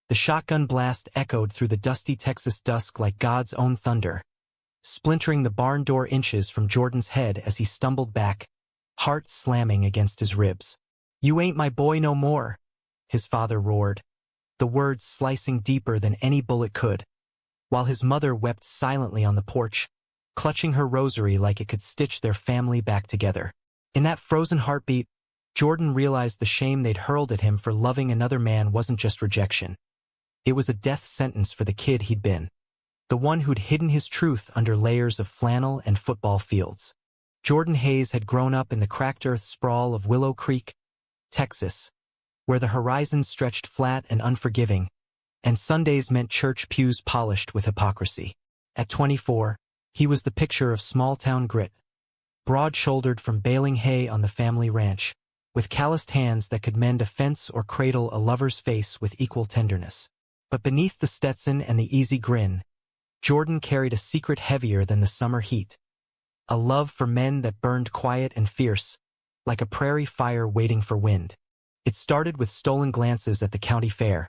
The shotgun blast echoed through the dusty Texas dusk like God's own thunder, splintering the barn door inches from Jordan's head as he stumbled back, heart slamming against his ribs. "You ain't my boy no more," his father roared, the words slicing deeper than any bullet could, while his mother wept silently on the porch, clutching her rosary like it could stitch their family back together. In that frozen heartbeat, Jordan realized the shame they'd hurled at him for loving another man wasn't just rejection. It was a death sentence for the kid he'd been, the one who'd hidden his truth under layers of flannel and football fields. Jordan Hayes had grown up in the cracked earth sprawl of Willow Creek, Texas, where the horizon stretched flat and unforgiving, and Sundays meant church pews polished with hypocrisy. At 24, he was the picture of small-town grit, broad-shouldered from baling hay on the family ranch, with calloused hands that could mend a fence or cradle a lover's face with equal tenderness. But beneath the Stetson and the easy grin, Jordan carried a secret heavier than the summer heat, a love for men that burned quiet and fierce, like a prairie fire waiting for wind. It started with stolen glances at the county fair,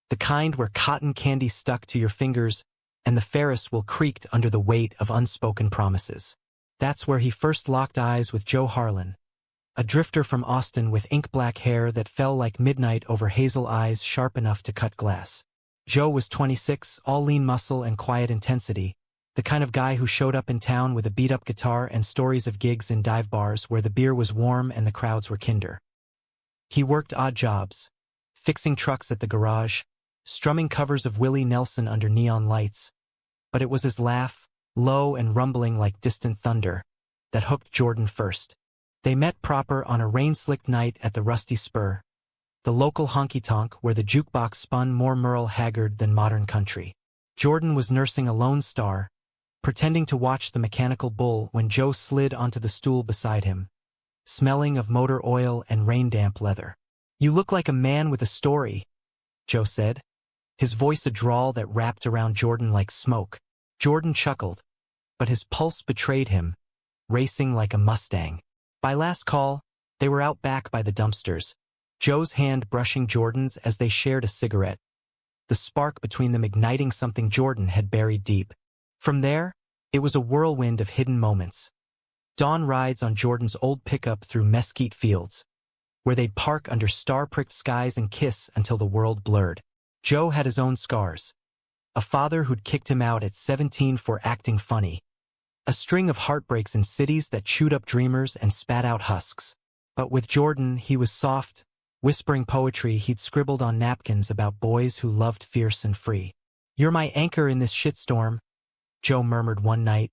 the kind where cotton candy stuck to your fingers and the Ferris wheel creaked under the weight of unspoken promises. That's where he first locked eyes with Joe Harlan, a drifter from Austin with ink-black hair that fell like midnight over hazel eyes sharp enough to cut glass. Joe was 26, all lean muscle and quiet intensity, the kind of guy who showed up in town with a beat-up guitar and stories of gigs in dive bars where the beer was warm and the crowds were kinder. He worked odd jobs, fixing trucks at the garage, strumming covers of Willie Nelson under neon lights, but it was his laugh, low and rumbling like distant thunder, that hooked Jordan first. They met proper on a rain-slicked night at the Rusty Spur, the local honky-tonk where the jukebox spun more Merle Haggard than modern country. Jordan was nursing a Lone Star, pretending to watch the mechanical bull when Joe slid onto the stool beside him, smelling of motor oil and rain-damp leather. "You look like a man with a story," Joe said, his voice a drawl that wrapped around Jordan like smoke. Jordan chuckled, but his pulse betrayed him, racing like a Mustang. By last call, they were out back by the dumpsters, Joe's hand brushing Jordan's as they shared a cigarette, the spark between them igniting something Jordan had buried deep. From there, it was a whirlwind of hidden moments. Dawn rides on Jordan's old pickup through mesquite fields, where they'd park under star-pricked skies and kiss until the world blurred. Joe had his own scars. A father who'd kicked him out at 17 for acting funny. A string of heartbreaks in cities that chewed up dreamers and spat out husks. But with Jordan, he was soft, whispering poetry he'd scribbled on napkins about boys who loved fierce and free. "You're my anchor in this shitstorm," Joe murmured one night,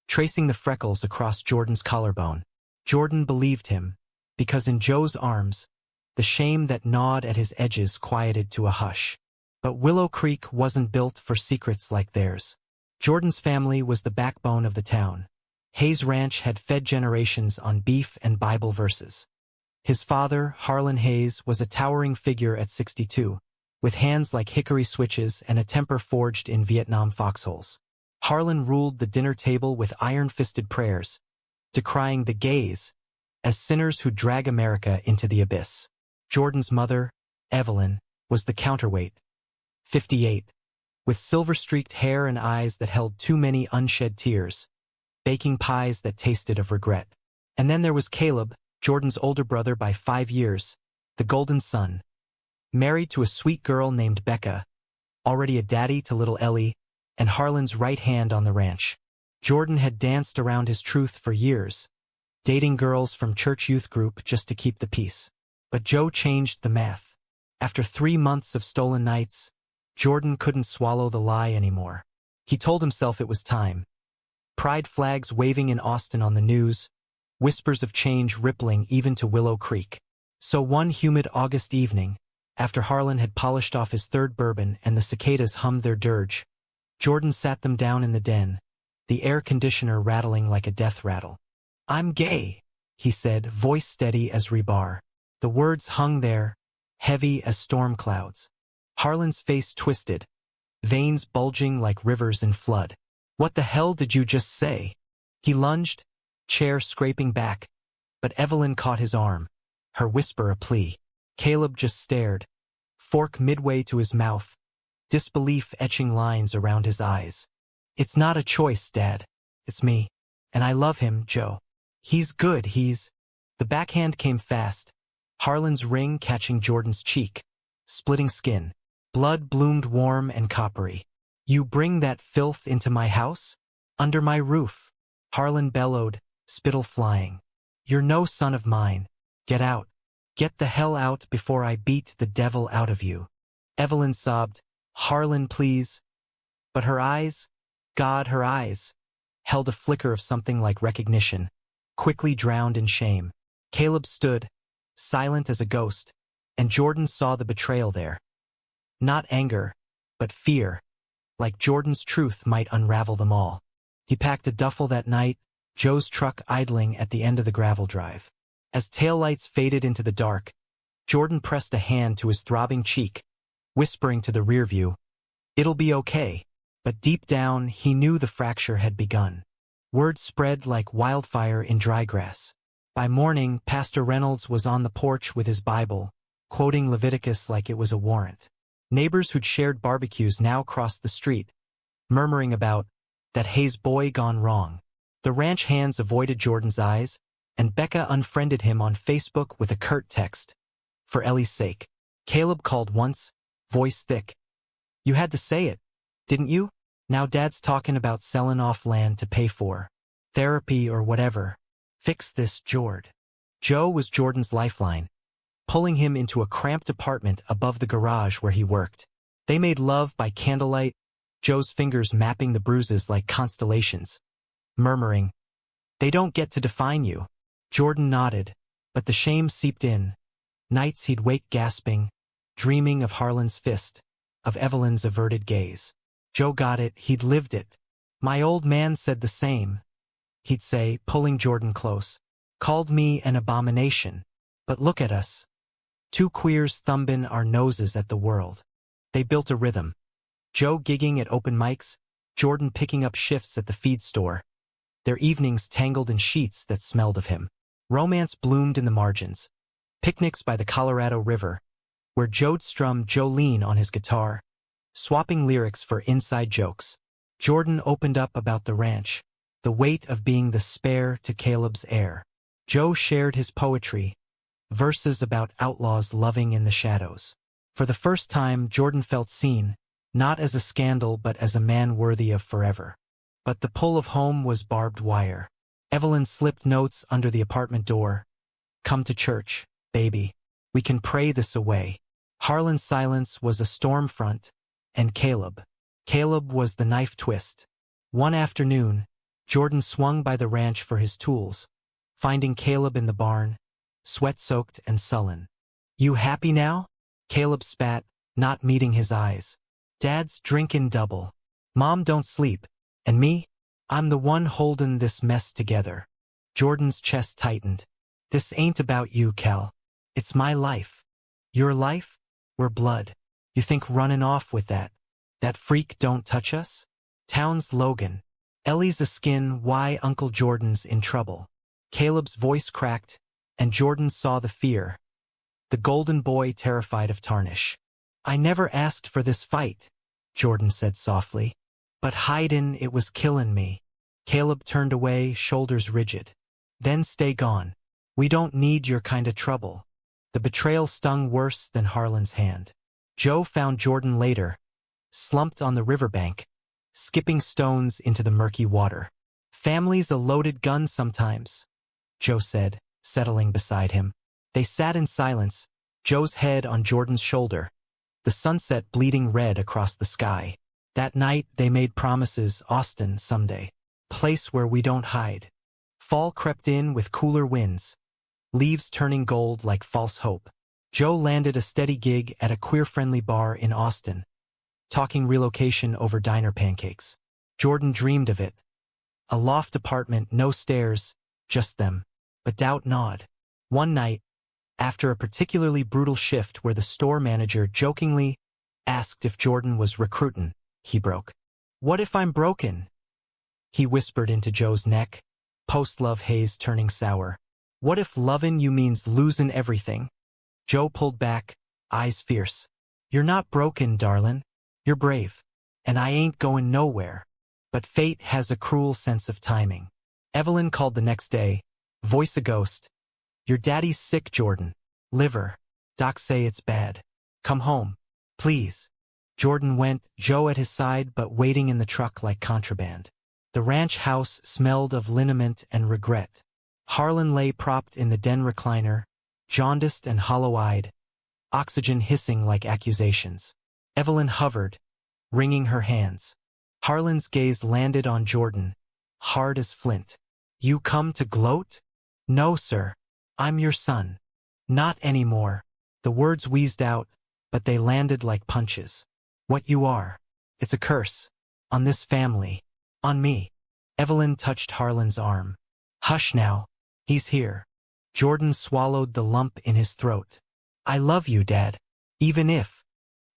tracing the freckles across Jordan's collarbone. Jordan believed him, because in Joe's arms, the shame that gnawed at his edges quieted to a hush. But Willow Creek wasn't built for secrets like theirs. Jordan's family was the backbone of the town. Hayes Ranch had fed generations on beef and Bible verses. His father, Harlan Hayes, was a towering figure at 62, with hands like hickory switches and a temper forged in Vietnam foxholes. Harlan ruled the dinner table with iron-fisted prayers, decrying the gays as sinners who drag America into the abyss. Jordan's mother, Evelyn, was the counterweight, 58, with silver-streaked hair and eyes that held too many unshed tears, baking pies that tasted of regret. And then there was Caleb, Jordan's older brother by 5 years, the golden son, married to a sweet girl named Becca, already a daddy to little Ellie, and Harlan's right hand on the ranch. Jordan had danced around his truth for years, dating girls from church youth group just to keep the peace. But Joe changed the math. After 3 months of stolen nights, Jordan couldn't swallow the lie anymore. He told himself it was time. Pride flags waving in Austin on the news, whispers of change rippling even to Willow Creek. So one humid August evening, after Harlan had polished off his third bourbon and the cicadas hummed their dirge, Jordan sat them down in the den, the air conditioner rattling like a death rattle. "I'm gay," he said, voice steady as rebar. The words hung there, heavy as storm clouds. Harlan's face twisted, veins bulging like rivers in flood. "What the hell did you just say?" He lunged, chair scraping back, but Evelyn caught his arm, her whisper a plea. Caleb just stared, fork midway to his mouth, disbelief etching lines around his eyes. "It's not a choice, Dad. It's me. And I love him, Joe. He's good, he's—" The backhand came fast, Harlan's ring catching Jordan's cheek, splitting skin. Blood bloomed warm and coppery. "You bring that filth into my house? Under my roof?" Harlan bellowed, spittle flying. "You're no son of mine. Get out. Get the hell out before I beat the devil out of you." Evelyn sobbed, "Harlan, please." But her eyes, God, her eyes, held a flicker of something like recognition, quickly drowned in shame. Caleb stood, silent as a ghost, and Jordan saw the betrayal there. Not anger, but fear, like Jordan's truth might unravel them all. He packed a duffel that night, Joe's truck idling at the end of the gravel drive. As taillights faded into the dark, Jordan pressed a hand to his throbbing cheek, whispering to the rearview, "It'll be okay." But deep down, he knew the fracture had begun. Word spread like wildfire in dry grass. By morning, Pastor Reynolds was on the porch with his Bible, quoting Leviticus like it was a warrant. Neighbors who'd shared barbecues now crossed the street, murmuring about that Hayes boy gone wrong. The ranch hands avoided Jordan's eyes, and Becca unfriended him on Facebook with a curt text. "For Ellie's sake." Caleb called once, voice thick. "You had to say it, didn't you? Now Dad's talking about selling off land to pay for therapy or whatever. Fix this, Jord." Joe was Jordan's lifeline, pulling him into a cramped apartment above the garage where he worked. They made love by candlelight, Joe's fingers mapping the bruises like constellations, murmuring, "They don't get to define you." Jordan nodded, but the shame seeped in. Nights he'd wake gasping, dreaming of Harlan's fist, of Evelyn's averted gaze. Joe got it, he'd lived it. "My old man said the same," he'd say, pulling Jordan close. "Called me an abomination. But look at us. Two queers thumbing our noses at the world." They built a rhythm. Joe gigging at open mics, Jordan picking up shifts at the feed store. Their evenings tangled in sheets that smelled of him. Romance bloomed in the margins. Picnics by the Colorado River, where Joe'd strum Jolene on his guitar, swapping lyrics for inside jokes. Jordan opened up about the ranch, the weight of being the spare to Caleb's heir. Joe shared his poetry, verses about outlaws loving in the shadows. For the first time, Jordan felt seen, not as a scandal but as a man worthy of forever. But the pull of home was barbed wire. Evelyn slipped notes under the apartment door. "Come to church, baby. We can pray this away." Harlan's silence was a storm front, and Caleb was the knife twist. One afternoon, Jordan swung by the ranch for his tools, finding Caleb in the barn, sweat-soaked and sullen. "You happy now?" Caleb spat, not meeting his eyes. "Dad's drinkin' double. Mom don't sleep. And me? I'm the one holdin' this mess together." Jordan's chest tightened. "This ain't about you, Cal. It's my life. Your life? We're blood. You think running off with that freak don't touch us? Town's Logan. Ellie's a skin, why Uncle Jordan's in trouble." Caleb's voice cracked, and Jordan saw the fear. The golden boy terrified of tarnish. "I never asked for this fight," Jordan said softly. "But hidin' it was killin' me." Caleb turned away, shoulders rigid. "Then stay gone. We don't need your kind of trouble." The betrayal stung worse than Harlan's hand. Joe found Jordan later, slumped on the riverbank, skipping stones into the murky water. "Family's a loaded gun sometimes," Joe said, settling beside him. They sat in silence, Joe's head on Jordan's shoulder, the sunset bleeding red across the sky. That night they made promises, Austin someday. Place where we don't hide. Fall crept in with cooler winds, leaves turning gold like false hope. Joe landed a steady gig at a queer-friendly bar in Austin, talking relocation over diner pancakes. Jordan dreamed of it. A loft apartment, no stairs, just them. But doubt gnawed. One night, after a particularly brutal shift where the store manager jokingly asked if Jordan was recruitin', he broke. "What if I'm broken?" he whispered into Joe's neck, post-love haze turning sour. "What if lovin' you means losin' everything?" Joe pulled back, eyes fierce. "You're not broken, darlin'. You're brave. And I ain't going nowhere. But fate has a cruel sense of timing. Evelyn called the next day, voice a ghost. Your daddy's sick, Jordan. Liver. Docs say it's bad. Come home. Please. Jordan went, Joe at his side but waiting in the truck like contraband. The ranch house smelled of liniment and regret. Harlan lay propped in the den recliner, jaundiced and hollow-eyed, oxygen hissing like accusations. Evelyn hovered, wringing her hands. Harlan's gaze landed on Jordan, hard as flint. You come to gloat? No, sir. I'm your son. Not anymore. The words wheezed out, but they landed like punches. What you are. It's a curse. On this family. On me. Evelyn touched Harlan's arm. Hush now. He's here. Jordan swallowed the lump in his throat. I love you, Dad. Even if.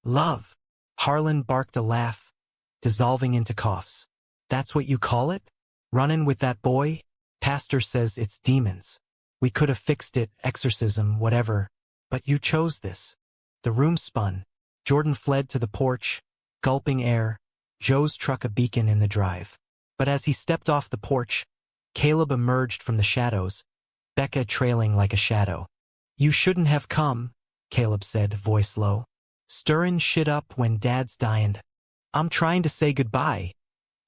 Love. Harlan barked a laugh, dissolving into coughs. That's what you call it? Runnin' with that boy? Pastor says it's demons. We could have fixed it, exorcism, whatever. But you chose this. The room spun. Jordan fled to the porch, gulping air, Joe's truck a beacon in the drive. But as he stepped off the porch, Caleb emerged from the shadows, Becca trailing like a shadow. You shouldn't have come, Caleb said, voice low. Stirrin' shit up when Dad's dyin'. I'm trying to say goodbye,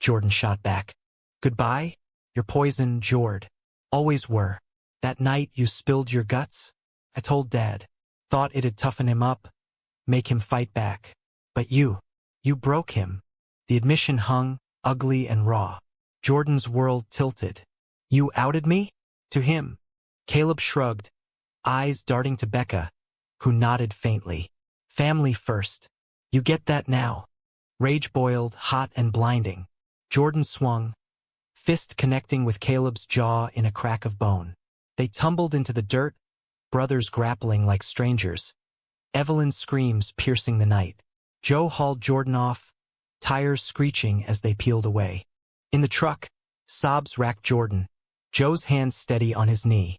Jordan shot back. Goodbye? You're poison, Jord. Always were. That night you spilled your guts? I told Dad. Thought it'd toughen him up, make him fight back. But you broke him. The admission hung, ugly and raw. Jordan's world tilted. You outed me? To him. Caleb shrugged, eyes darting to Becca, who nodded faintly. Family first. You get that now. Rage boiled, hot and blinding. Jordan swung, fist connecting with Caleb's jaw in a crack of bone. They tumbled into the dirt, brothers grappling like strangers. Evelyn's screams piercing the night. Joe hauled Jordan off, tires screeching as they peeled away. In the truck, sobs racked Jordan, Joe's hand steady on his knee.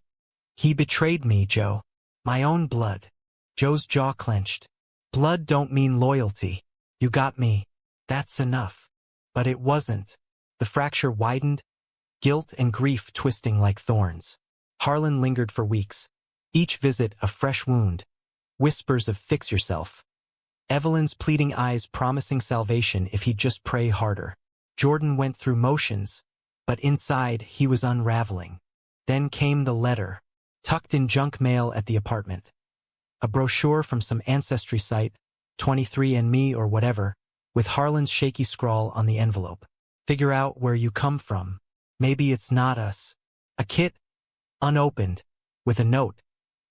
He betrayed me, Joe. My own blood. Joe's jaw clenched. Blood don't mean loyalty. You got me. That's enough. But it wasn't. The fracture widened, guilt and grief twisting like thorns. Harlan lingered for weeks, each visit a fresh wound, whispers of fix yourself. Evelyn's pleading eyes promising salvation if he'd just pray harder. Jordan went through motions, but inside he was unraveling. Then came the letter, tucked in junk mail at the apartment. A brochure from some ancestry site, 23andMe or whatever, with Harlan's shaky scrawl on the envelope. Figure out where you come from. Maybe it's not us. A kit, unopened, with a note.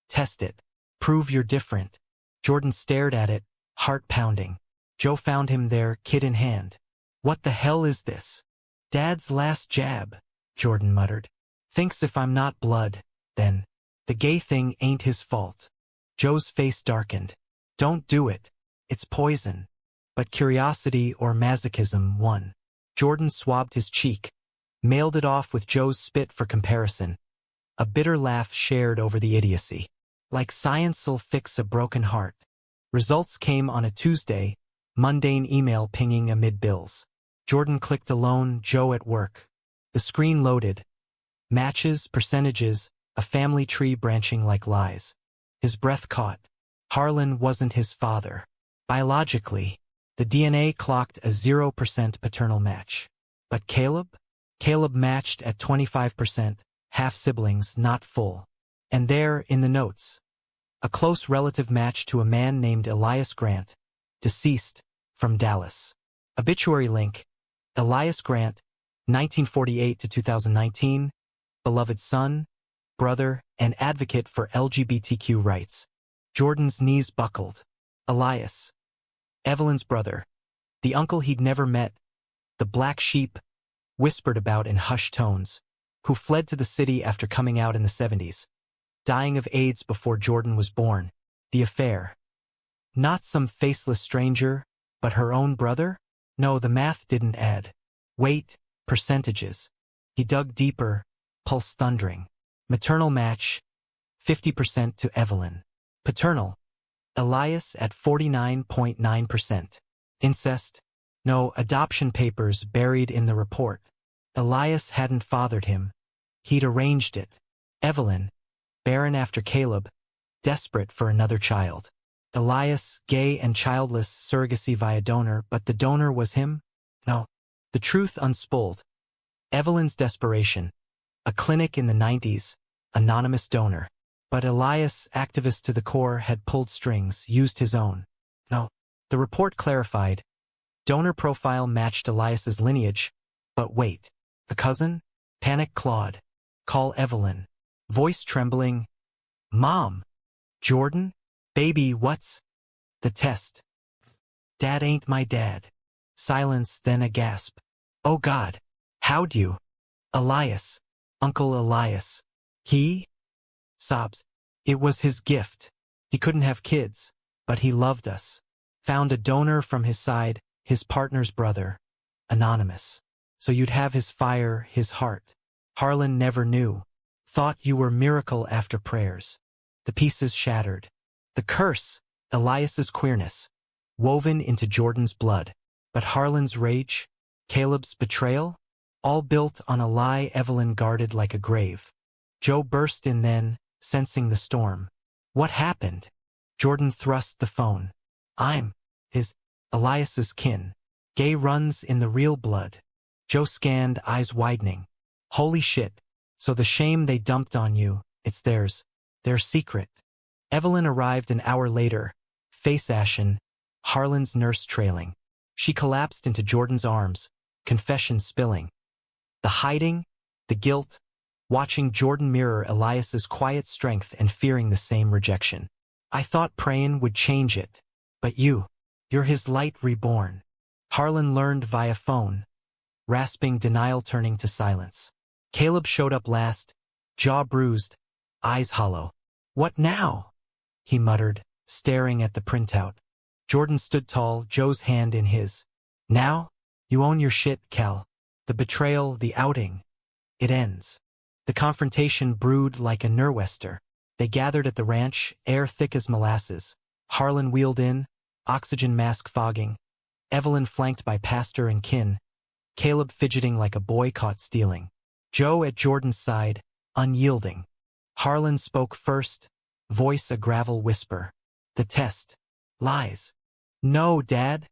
Test it. Prove you're different. Jordan stared at it, heart pounding. Joe found him there, kit in hand. What the hell is this? Dad's last jab, Jordan muttered. Thinks if I'm not blood, then. The gay thing ain't his fault. Joe's face darkened. Don't do it. It's poison. But curiosity or masochism won. Jordan swabbed his cheek, mailed it off with Joe's spit for comparison. A bitter laugh shared over the idiocy. Like science'll fix a broken heart. Results came on a Tuesday, mundane email pinging amid bills. Jordan clicked alone, Joe at work. The screen loaded. Matches, percentages, a family tree branching like lies. His breath caught. Harlan wasn't his father. Biologically, the DNA clocked a 0% paternal match. But Caleb? Caleb matched at 25%, half siblings, not full. And there, in the notes, a close relative match to a man named Elias Grant, deceased, from Dallas. Obituary link, Elias Grant, 1948 to 2019, beloved son, brother, and advocate for LGBTQ rights. Jordan's knees buckled. Elias. Evelyn's brother. The uncle he'd never met. The black sheep, whispered about in hushed tones, who fled to the city after coming out in the 70s. Dying of AIDS before Jordan was born. The affair. Not some faceless stranger, but her own brother? No, the math didn't add. Weight, percentages. He dug deeper, pulse thundering. Maternal match, 50% to Evelyn. Paternal, Elias at 49.9%. Incest? No, adoption papers buried in the report. Elias hadn't fathered him. He'd arranged it. Evelyn, barren after Caleb, desperate for another child. Elias, gay and childless, surrogacy via donor, but the donor was him? No. The truth unspooled. Evelyn's desperation. A clinic in the 90s, anonymous donor. But Elias, activist to the core, had pulled strings, used his own. No. The report clarified. Donor profile matched Elias's lineage. But wait. A cousin? Panic clawed. Call Evelyn. Voice trembling. Mom. Jordan? Baby, what's the test? Dad ain't my dad. Silence, then a gasp. Oh God. How'd you? Elias. Uncle Elias. He? Sobs. It was his gift. He couldn't have kids, but he loved us. Found a donor from his side, his partner's brother. Anonymous. So you'd have his fire, his heart. Harlan never knew. Thought you were miracle after prayers. The pieces shattered. The curse, Elias's queerness, woven into Jordan's blood. But Harlan's rage, Caleb's betrayal, all built on a lie Evelyn guarded like a grave. Joe burst in then, sensing the storm. What happened? Jordan thrust the phone. I'm Elias's kin. Gay runs in the real blood. Joe scanned, eyes widening. Holy shit. So the shame they dumped on you, it's theirs. Their secret. Evelyn arrived an hour later, face ashen, Harlan's nurse trailing. She collapsed into Jordan's arms, confession spilling. The hiding, the guilt, watching Jordan mirror Elias's quiet strength and fearing the same rejection. I thought praying would change it. But you're his light reborn. Harlan learned via phone, rasping denial turning to silence. Caleb showed up last, jaw bruised, eyes hollow. What now? He muttered, staring at the printout. Jordan stood tall, Joe's hand in his. Now? You own your shit, Cal. The betrayal, the outing. It ends. The confrontation brewed like a Nor'wester. They gathered at the ranch, air thick as molasses. Harlan wheeled in, oxygen mask fogging. Evelyn flanked by pastor and kin. Caleb fidgeting like a boy caught stealing. Joe at Jordan's side, unyielding. Harlan spoke first, voice a gravel whisper. The test. Lies. No, Dad,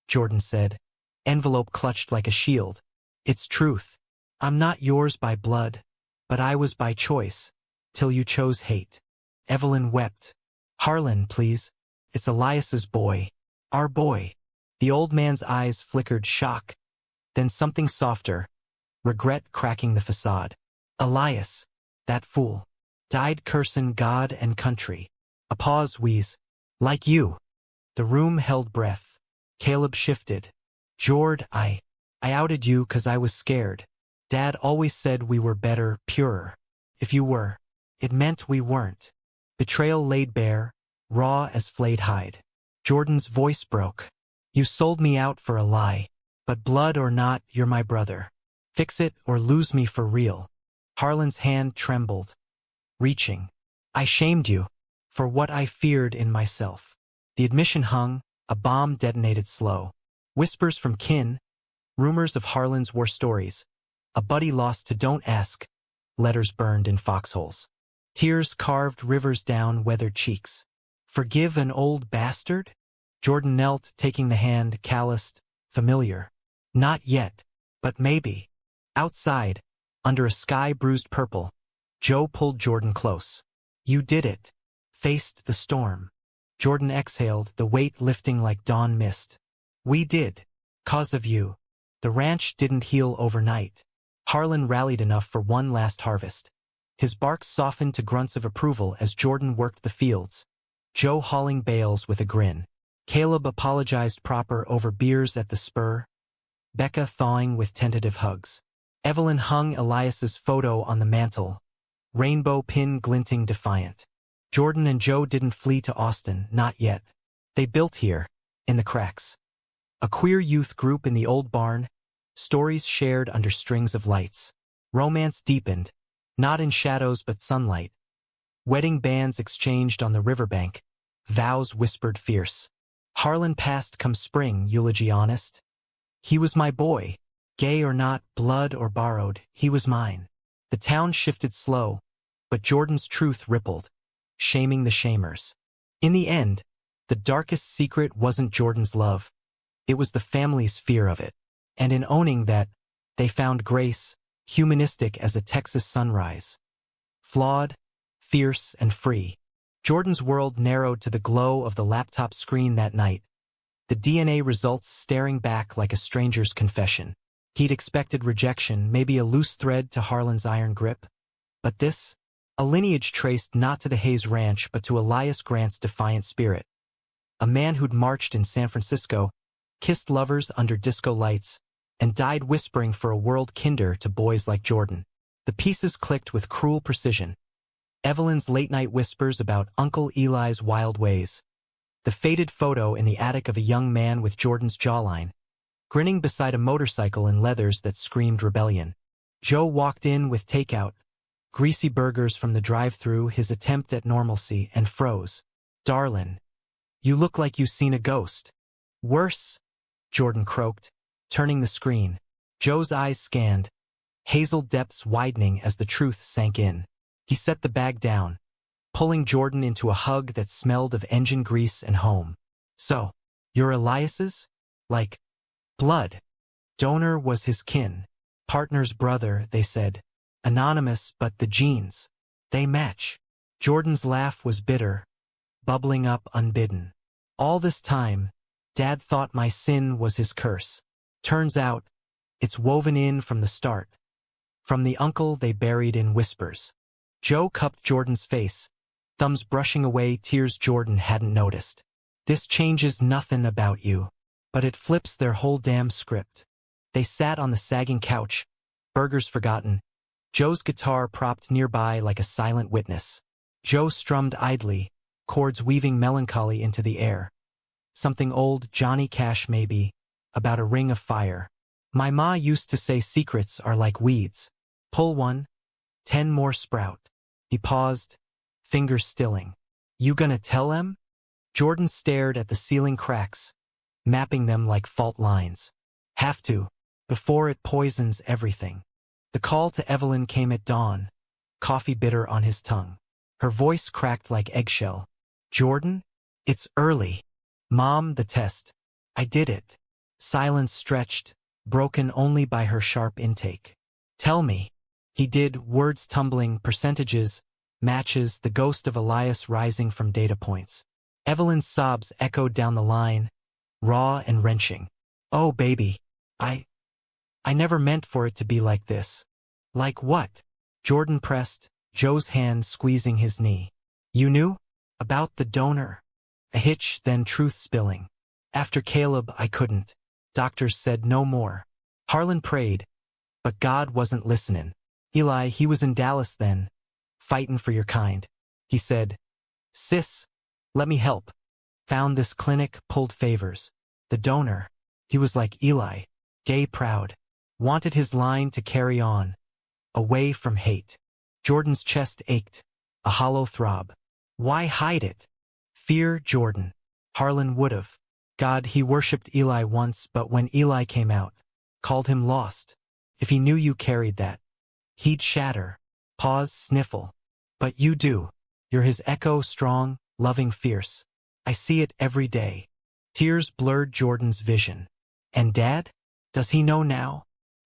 Jordan said, envelope clutched like a shield. It's truth. I'm not yours by blood, but I was by choice, till you chose hate. Evelyn wept. Harlan, please. It's Elias's boy. Our boy. The old man's eyes flickered shock, then something softer, regret cracking the facade. Elias, that fool, died cursin' God and country. A pause wheeze. Like you. The room held breath. Caleb shifted. Jord, I outed you 'cause I was scared. Dad always said we were better, purer. If you were, it meant we weren't. Betrayal laid bare, raw as flayed hide. Jordan's voice broke. You sold me out for a lie. But blood or not, you're my brother. Fix it or lose me for real. Harlan's hand trembled, reaching. I shamed you for what I feared in myself. The admission hung, a bomb detonated slow. Whispers from kin, rumors of Harlan's war stories. A buddy lost to don't ask. Letters burned in foxholes. Tears carved rivers down weathered cheeks. Forgive an old bastard? Jordan knelt, taking the hand, calloused, familiar. Not yet, but maybe. Outside, under a sky bruised purple, Joe pulled Jordan close. You did it. Faced the storm. Jordan exhaled, the weight lifting like dawn mist. We did. 'Cause of you. The ranch didn't heal overnight. Harlan rallied enough for one last harvest. His bark softened to grunts of approval as Jordan worked the fields. Joe hauling bales with a grin. Caleb apologized proper over beers at the spur. Becca thawing with tentative hugs. Evelyn hung Elias's photo on the mantle, rainbow pin glinting defiant. Jordan and Joe didn't flee to Austin, not yet. They built here, in the cracks. A queer youth group in the old barn, stories shared under strings of lights. Romance deepened, not in shadows but sunlight. Wedding bands exchanged on the riverbank, vows whispered fierce. Harlan passed come spring, eulogy honest. He was my boy. Gay or not, blood or borrowed, he was mine. The town shifted slow, but Jordan's truth rippled, shaming the shamers. In the end, the darkest secret wasn't Jordan's love. It was the family's fear of it. And in owning that, they found grace, humanistic as a Texas sunrise. Flawed, fierce, and free. Jordan's world narrowed to the glow of the laptop screen that night, the DNA results staring back like a stranger's confession. He'd expected rejection, maybe a loose thread to Harlan's iron grip. But this, a lineage traced not to the Hayes Ranch but to Elias Grant's defiant spirit. A man who'd marched in San Francisco, kissed lovers under disco lights, and died whispering for a world kinder to boys like Jordan. The pieces clicked with cruel precision. Evelyn's late-night whispers about Uncle Eli's wild ways. The faded photo in the attic of a young man with Jordan's jawline, grinning beside a motorcycle in leathers that screamed rebellion. Joe walked in with takeout, greasy burgers from the drive-thru, his attempt at normalcy, and froze. "Darlin', you look like you seen a ghost." "Worse," Jordan croaked, turning the screen. Joe's eyes scanned, hazel depths widening as the truth sank in. He set the bag down, pulling Jordan into a hug that smelled of engine grease and home. "So, you're Elias's? Like, blood?" Donor was his kin. Partner's brother, they said. Anonymous, but the genes, they match. Jordan's laugh was bitter, bubbling up unbidden. "All this time, Dad thought my sin was his curse. Turns out, it's woven in from the start. From the uncle they buried in whispers." Joe cupped Jordan's face, thumbs brushing away tears Jordan hadn't noticed. "This changes nothing about you, but it flips their whole damn script." They sat on the sagging couch, burgers forgotten, Joe's guitar propped nearby like a silent witness. Joe strummed idly, chords weaving melancholy into the air. Something old Johnny Cash maybe, about a ring of fire. "My ma used to say secrets are like weeds. Pull one, 10 more sprout." He paused, fingers stilling. "You gonna tell em?" Jordan stared at the ceiling cracks, mapping them like fault lines. "Have to, before it poisons everything." The call to Evelyn came at dawn, coffee bitter on his tongue. Her voice cracked like eggshell. "Jordan? It's early." "Mom, the test. I did it." Silence stretched, broken only by her sharp intake. "Tell me." He did, words tumbling, percentages, matches, the ghost of Elias rising from data points. Evelyn's sobs echoed down the line, raw and wrenching. "Oh, baby. I never meant for it to be like this." "Like what?" Jordan pressed, Joe's hand squeezing his knee. "You knew? About the donor?" A hitch, then truth spilling. "After Caleb, I couldn't. Doctors said no more." Harlan prayed, but God wasn't listening. "Eli, he was in Dallas then, fightin' for your kind." He said, "Sis, let me help." Found this clinic, pulled favors. The donor, he was like Eli, gay proud. Wanted his line to carry on, away from hate. Jordan's chest ached, a hollow throb. Why hide it? Fear Jordan. Harlan would've. God, he worshipped Eli once, but when Eli came out, called him lost. If he knew you carried that, he'd shatter. Pause, sniffle. "But you do. You're his echo, strong, loving, fierce. I see it every day." Tears blurred Jordan's vision. "And Dad? Does he know now?"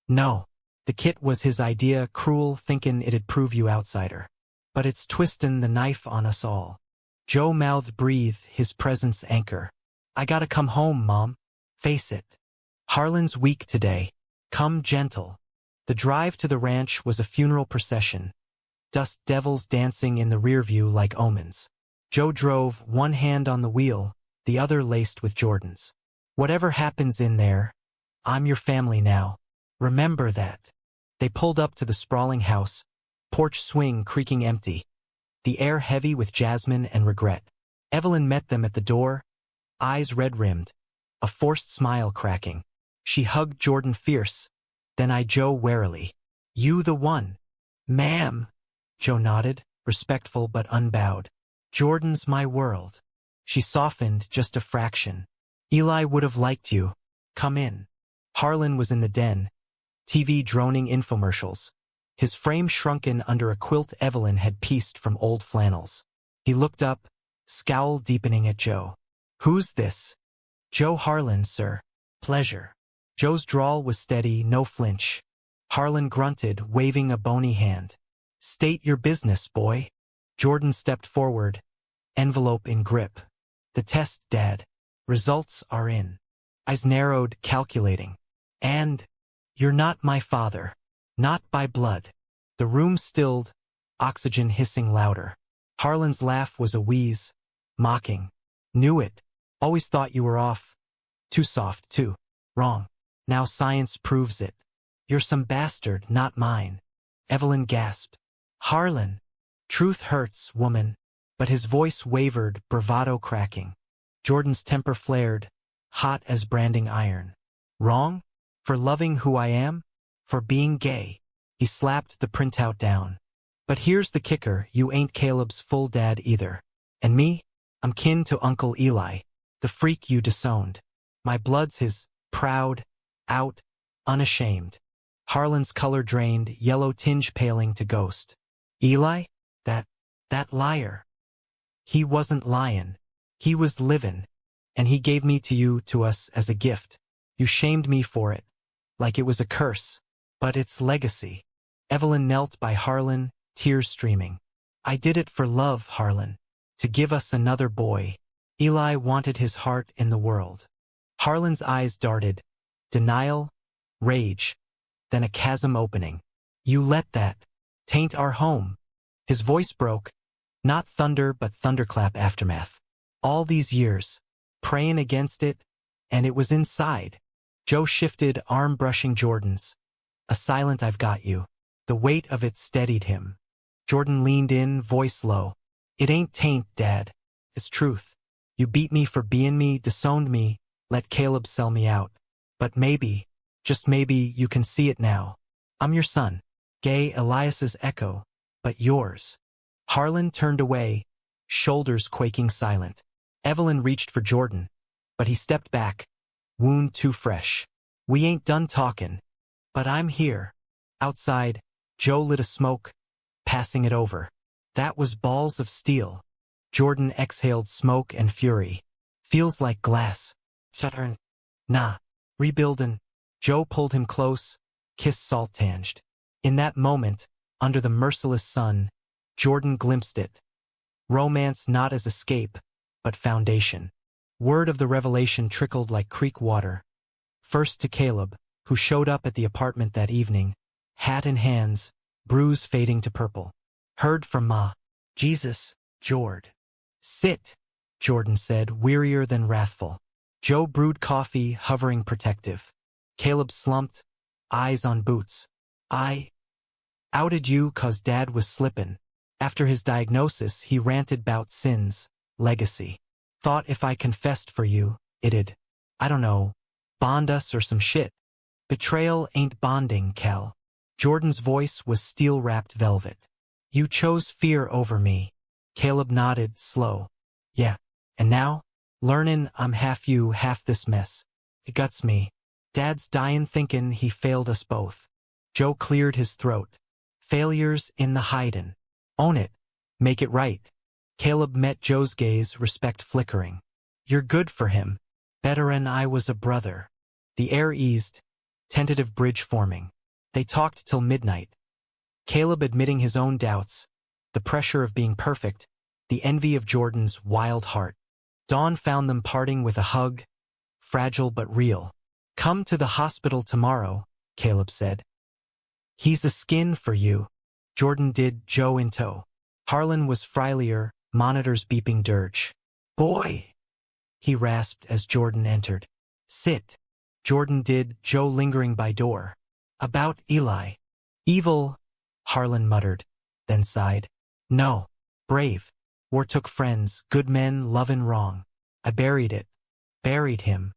"No. The kit was his idea, cruel, thinkin' it'd prove you outsider. But it's twistin' the knife on us all." Joe mouthed breathe, his presence anchor. "I gotta come home, Mom. Face it. Harlan's weak today. Come gentle." The drive to the ranch was a funeral procession, dust devils dancing in the rearview like omens. Joe drove, one hand on the wheel, the other laced with Jordan's. "Whatever happens in there, I'm your family now. Remember that." They pulled up to the sprawling house, porch swing creaking empty, the air heavy with jasmine and regret. Evelyn met them at the door, eyes red-rimmed, a forced smile cracking. She hugged Jordan fierce, then eyed Joe warily. "You the one?" "Ma'am." Joe nodded, respectful but unbowed. "Jordan's my world." She softened just a fraction. Eli would have liked you. Come in. Harlan was in the den, TV droning infomercials. His frame shrunken under a quilt Evelyn had pieced from old flannels. He looked up, scowl deepening at Joe. Who's this? Joe Harlan, sir. Pleasure. Joe's drawl was steady, no flinch. Harlan grunted, waving a bony hand. State your business, boy. Jordan stepped forward, envelope in grip. The test, Dad. Results are in. Eyes narrowed, calculating. And you're not my father. Not by blood. The room stilled, oxygen hissing louder. Harlan's laugh was a wheeze, mocking. Knew it. Always thought you were off. Too soft, too. Wrong. Now science proves it. You're some bastard, not mine. Evelyn gasped. Harlan. Truth hurts, woman. But his voice wavered, bravado cracking. Jordan's temper flared, hot as branding iron. Wrong? For loving who I am? For being gay? He slapped the printout down. But here's the kicker, you ain't Caleb's full dad either. And me? I'm kin to Uncle Eli, the freak you disowned. My blood's his, proud, out, unashamed. Harlan's color drained, yellow tinge paling to ghost. Eli? That liar. He wasn't lyin'. He was livin'. And he gave me to you, to us, as a gift. You shamed me for it. Like it was a curse. But it's legacy. Evelyn knelt by Harlan, tears streaming. I did it for love, Harlan. To give us another boy. Eli wanted his heart in the world. Harlan's eyes darted. Denial, rage, then a chasm opening. You let that taint our home. His voice broke. Not thunder, but thunderclap aftermath. All these years, praying against it, and it was inside. Joe shifted, arm brushing Jordan's. A silent I've got you. The weight of it steadied him. Jordan leaned in, voice low. It ain't taint, Dad. It's truth. You beat me for being me, disowned me, let Caleb sell me out. But maybe, just maybe, you can see it now. I'm your son. Gay Elias's echo, but yours. Harlan turned away, shoulders quaking silent. Evelyn reached for Jordan, but he stepped back, wound too fresh. We ain't done talkin', but I'm here. Outside, Joe lit a smoke, passing it over. That was balls of steel. Jordan exhaled smoke and fury. Feels like glass. Shutterin'. Nah. Rebuildin'. Joe pulled him close, kiss salt-tinged. In that moment, under the merciless sun, Jordan glimpsed it. Romance not as escape, but foundation. Word of the revelation trickled like creek water. First to Caleb, who showed up at the apartment that evening, hat in hands, bruise fading to purple. Heard from Ma. Jesus, Jord. Sit, Jordan said, wearier than wrathful. Joe brewed coffee, hovering protective. Caleb slumped, eyes on boots. I outed you 'cause Dad was slippin'. After his diagnosis, he ranted 'bout sins, legacy. Thought if I confessed for you, it'd, I don't know, bond us or some shit. Betrayal ain't bonding, Cal. Jordan's voice was steel-wrapped velvet. You chose fear over me. Caleb nodded, slow. Yeah. And now? Learnin' I'm half you, half this mess. It guts me. Dad's dyin' thinkin' he failed us both. Joe cleared his throat. Failures in the hidin'. Own it. Make it right. Caleb met Joe's gaze, respect flickering. You're good for him. Better'n I was a brother. The air eased, tentative bridge forming. They talked till midnight. Caleb admitting his own doubts, the pressure of being perfect, the envy of Jordan's wild heart. Dawn found them parting with a hug, fragile but real. Come to the hospital tomorrow, Caleb said. He's a skin for you. Jordan did, Joe in tow. Harlan was frilier, monitors beeping dirge. Boy, he rasped as Jordan entered. Sit. Jordan did, Joe lingering by door. About Eli. Evil, Harlan muttered, then sighed. No. Brave. War took friends, good men, lovin' wrong. I buried it. Buried him.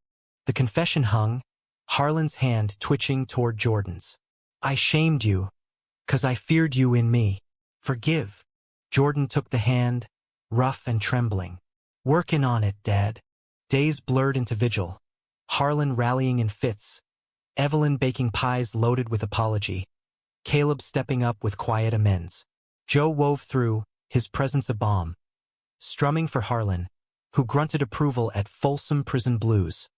The confession hung, Harlan's hand twitching toward Jordan's. I shamed you, 'cause I feared you in me. Forgive. Jordan took the hand, rough and trembling. Workin' on it, Dad. Days blurred into vigil. Harlan rallying in fits. Evelyn baking pies loaded with apology. Caleb stepping up with quiet amends. Joe wove through, his presence a balm. Strumming for Harlan, who grunted approval at Folsom Prison Blues.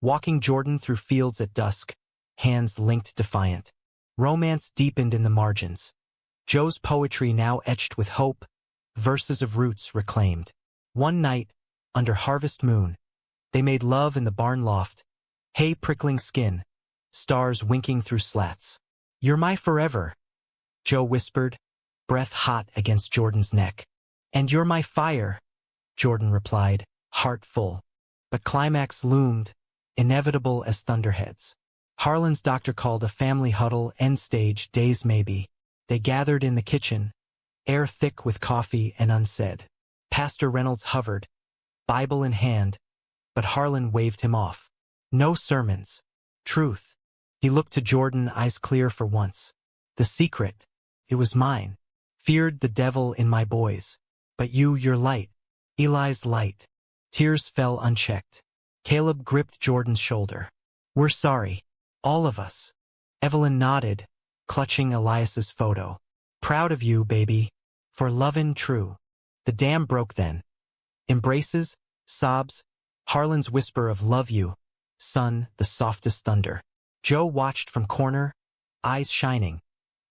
Walking Jordan through fields at dusk, hands linked defiant. Romance deepened in the margins. Joe's poetry now etched with hope, verses of roots reclaimed. One night, under harvest moon, they made love in the barn loft, hay prickling skin, stars winking through slats. "You're my forever," Joe whispered, breath hot against Jordan's neck. "And you're my fire," Jordan replied, heart full. But climax loomed, inevitable as thunderheads. Harlan's doctor called a family huddle, end stage, days maybe. They gathered in the kitchen, air thick with coffee and unsaid. Pastor Reynolds hovered, Bible in hand, but Harlan waved him off. No sermons. Truth. He looked to Jordan, eyes clear for once. The secret. It was mine. Feared the devil in my boys. But you're light. Eli's light. Tears fell unchecked. Caleb gripped Jordan's shoulder. "We're sorry. All of us." Evelyn nodded, clutching Elias's photo. "Proud of you, baby. For lovin' true." The dam broke then. Embraces, sobs, Harlan's whisper of "love you," son, the softest thunder. Joe watched from corner, eyes shining,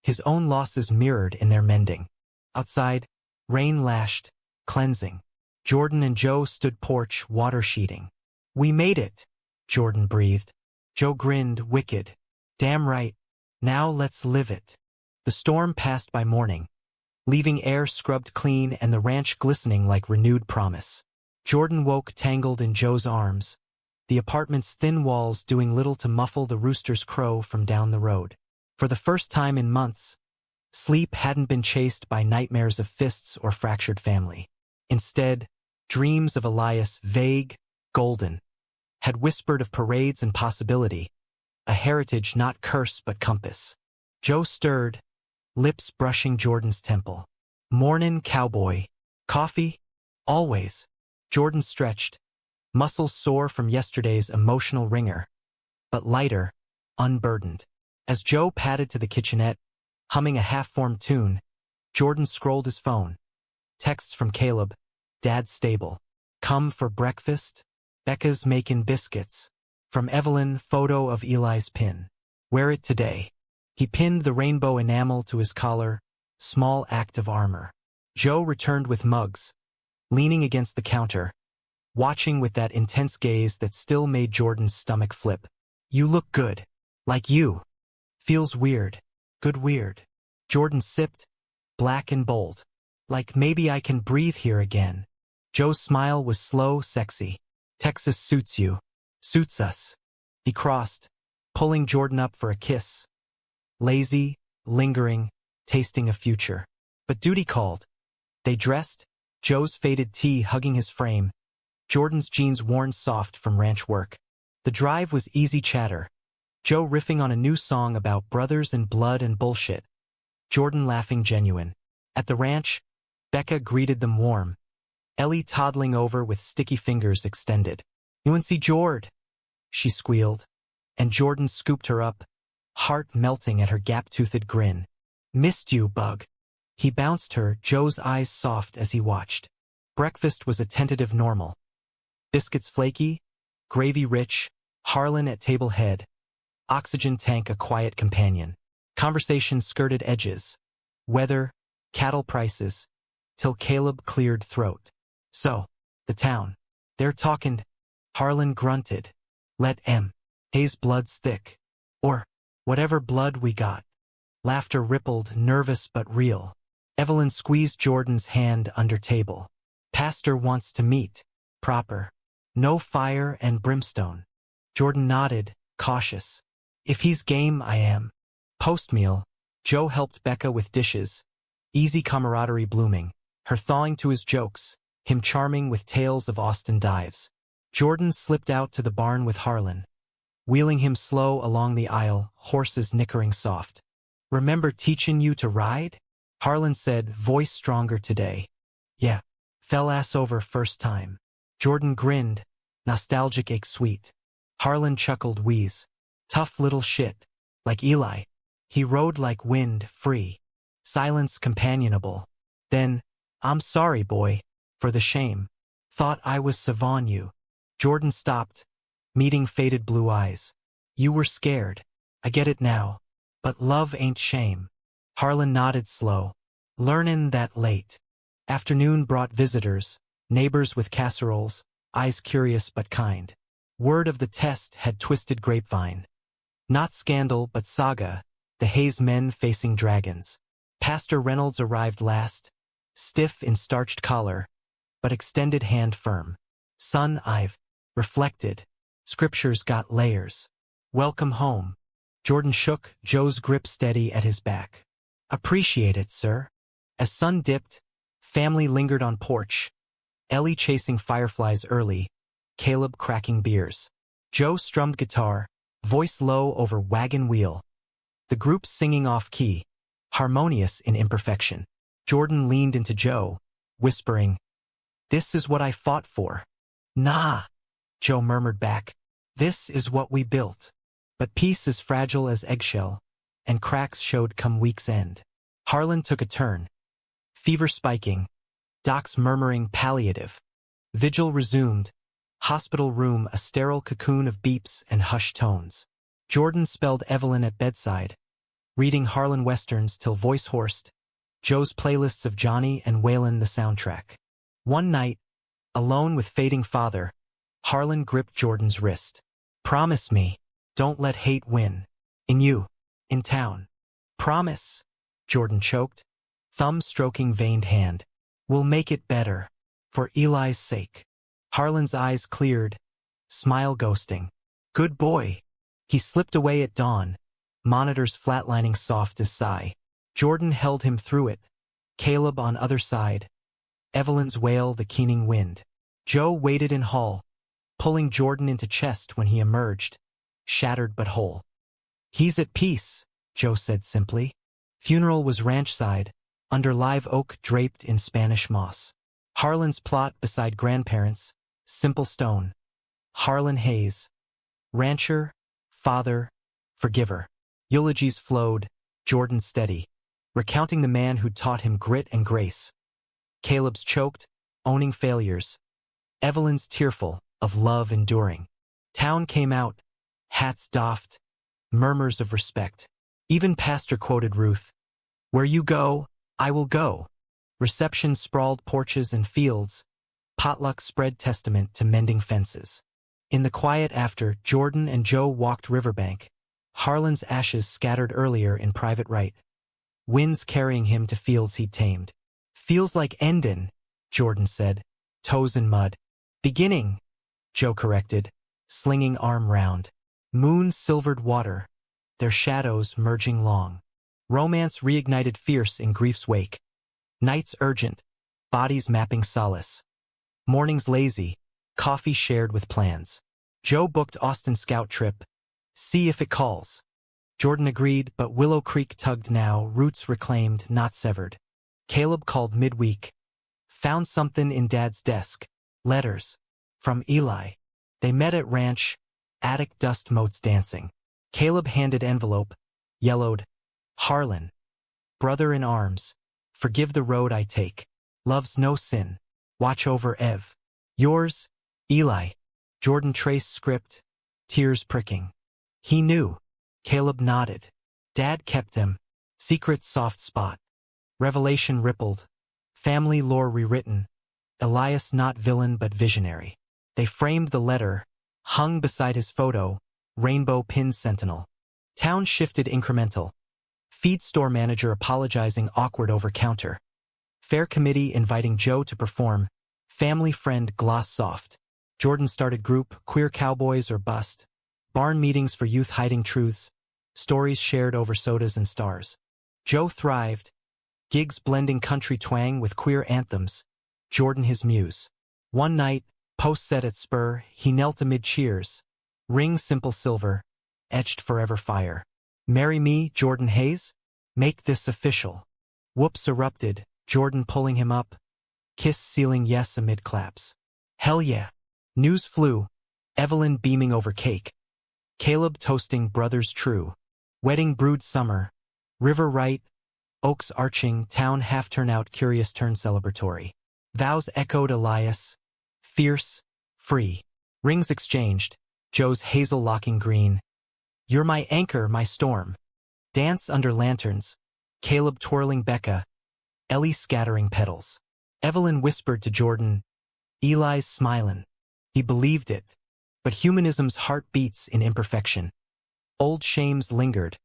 his own losses mirrored in their mending. Outside, rain lashed, cleansing. Jordan and Joe stood porch, water sheeting. "We made it," Jordan breathed. Joe grinned, wicked. "Damn right. Now let's live it." The storm passed by morning, leaving air scrubbed clean and the ranch glistening like renewed promise. Jordan woke tangled in Joe's arms, the apartment's thin walls doing little to muffle the rooster's crow from down the road. For the first time in months, sleep hadn't been chased by nightmares of fists or fractured family. Instead, dreams of Elias, vague, golden, had whispered of parades and possibility, a heritage not curse but compass. Joe stirred, lips brushing Jordan's temple. "Mornin', cowboy. Coffee?" "Always." Jordan stretched, muscles sore from yesterday's emotional ringer, but lighter, unburdened. As Joe padded to the kitchenette, humming a half-formed tune, Jordan scrolled his phone. Texts from Caleb, "Dad's stable. Come for breakfast? Becca's makin' biscuits." From Evelyn, photo of Eli's pin. "Wear it today." He pinned the rainbow enamel to his collar, small act of armor. Joe returned with mugs, leaning against the counter, watching with that intense gaze that still made Jordan's stomach flip. "You look good. Like you. Feels weird. Good weird." Jordan sipped, black and bold. "Like maybe I can breathe here again." Joe's smile was slow, sexy. "Texas suits you. Suits us." He crossed, pulling Jordan up for a kiss. Lazy, lingering, tasting a future. But duty called. They dressed, Joe's faded tee hugging his frame, Jordan's jeans worn soft from ranch work. The drive was easy chatter, Joe riffing on a new song about brothers and blood and bullshit, Jordan laughing genuine. At the ranch, Becca greeted them warm, Ellie toddling over with sticky fingers extended. "You and see Jord," she squealed, and Jordan scooped her up, heart melting at her gap-toothed grin. "Missed you, bug." He bounced her, Joe's eyes soft as he watched. Breakfast was a tentative normal. Biscuits flaky, gravy rich, Harlan at table head, oxygen tank a quiet companion. Conversation skirted edges. Weather, cattle prices, till Caleb cleared throat. "So, the town. They're talkin'." Harlan grunted. "Let M. Hayes blood's thick. Or, whatever blood we got." Laughter rippled, nervous but real. Evelyn squeezed Jordan's hand under table. "Pastor wants to meet. Proper. No fire and brimstone." Jordan nodded, cautious. "If he's game, I am." Post-meal, Joe helped Becca with dishes. Easy camaraderie blooming, her thawing to his jokes, him charming with tales of Austin dives. Jordan slipped out to the barn with Harlan, wheeling him slow along the aisle, horses nickering soft. "Remember teachin' you to ride?" Harlan said, voice stronger today. "Yeah. Fell ass over first time." Jordan grinned, nostalgic ache sweet. Harlan chuckled wheeze. Tough little shit. Like Eli. He rode like wind, free. Silence companionable. Then, I'm sorry, boy, for the shame. Thought I was savon you. Jordan stopped, meeting faded blue eyes. You were scared. I get it now. But love ain't shame. Harlan nodded slow. Learnin' that late. Afternoon brought visitors, neighbors with casseroles, eyes curious but kind. Word of the test had twisted grapevine. Not scandal but saga, the Hayes men facing dragons. Pastor Reynolds arrived last, stiff in starched collar, but extended hand firm. Son, I've reflected. Scripture's got layers. Welcome home. Jordan shook, Joe's grip steady at his back. Appreciate it, sir. As sun dipped, family lingered on porch. Ellie chasing fireflies early, Caleb cracking beers. Joe strummed guitar, voice low over wagon wheel. The group singing off-key, harmonious in imperfection. Jordan leaned into Joe, whispering, "This is what I fought for." "Nah," Joe murmured back. "This is what we built." But peace is fragile as eggshell, and cracks showed come week's end. Harlan took a turn. Fever spiking, docs murmuring palliative. Vigil resumed, hospital room a sterile cocoon of beeps and hushed tones. Jordan spelled Evelyn at bedside, reading Harlan westerns till voice hoarsed, Joe's playlists of Johnny and Waylon the soundtrack. One night, alone with fading father, Harlan gripped Jordan's wrist. "Promise me, don't let hate win. In you, in town." "Promise," Jordan choked, thumb stroking veined hand. "We'll make it better. For Eli's sake." Harlan's eyes cleared, smile ghosting. "Good boy." He slipped away at dawn, monitors flatlining soft as sigh. Jordan held him through it, Caleb on other side. Evelyn's wail the keening wind. Joe waited in hall, pulling Jordan into chest when he emerged, shattered but whole. "He's at peace," Joe said simply. Funeral was ranch-side, under live oak draped in Spanish moss. Harlan's plot beside grandparents, simple stone. Harlan Hayes, rancher, father, forgiver. Eulogies flowed, Jordan steady, recounting the man who taught him grit and grace. Caleb's choked, owning failures. Evelyn's tearful, of love enduring. Town came out, hats doffed, murmurs of respect. Even pastor quoted Ruth, "Where you go, I will go." Reception sprawled porches and fields. Potluck spread testament to mending fences. In the quiet after, Jordan and Joe walked riverbank. Harlan's ashes scattered earlier in private right. Winds carrying him to fields he'd tamed. "Feels like endin'," Jordan said, toes in mud. "Beginning," Joe corrected, slinging arm round. Moon-silvered water, their shadows merging long. Romance reignited fierce in grief's wake. Nights urgent, bodies mapping solace. Mornings lazy, coffee shared with plans. Joe booked Austin scout trip. See if it calls. Jordan agreed, but Willow Creek tugged now, roots reclaimed, not severed. Caleb called midweek. Found something in Dad's desk. Letters. From Eli. They met at ranch, attic dust motes dancing. Caleb handed envelope, yellowed, "Harlan. Brother in arms. Forgive the road I take. Love's no sin. Watch over Ev. Yours, Eli." Jordan traced script, tears pricking. He knew. Caleb nodded. Dad kept him. Secret soft spot. Revelation rippled. Family lore rewritten. Elias not villain but visionary. They framed the letter, hung beside his photo, rainbow pin sentinel. Town shifted incremental. Feed store manager apologizing awkward over counter. Fair committee inviting Joe to perform. Family friend gloss soft. Jordan started group, queer cowboys or bust. Barn meetings for youth hiding truths. Stories shared over sodas and stars. Joe thrived. Gigs blending country twang with queer anthems. Jordan his muse. One night, post set at Spur, he knelt amid cheers. Ring simple silver, etched forever fire. "Marry me, Jordan Hayes? Make this official." Whoops erupted, Jordan pulling him up. Kiss sealing yes amid claps. "Hell yeah." News flew, Evelyn beaming over cake. Caleb toasting brothers true. Wedding brewed summer. River right. Oaks arching, town half turn out, curious turn celebratory. Vows echoed, Elias. Fierce. Free. Rings exchanged. Joe's hazel locking green. You're my anchor, my storm. Dance under lanterns. Caleb twirling Becca. Ellie scattering petals. Evelyn whispered to Jordan. Eli's smilin'. He believed it. But humanism's heart beats in imperfection. Old shames lingered.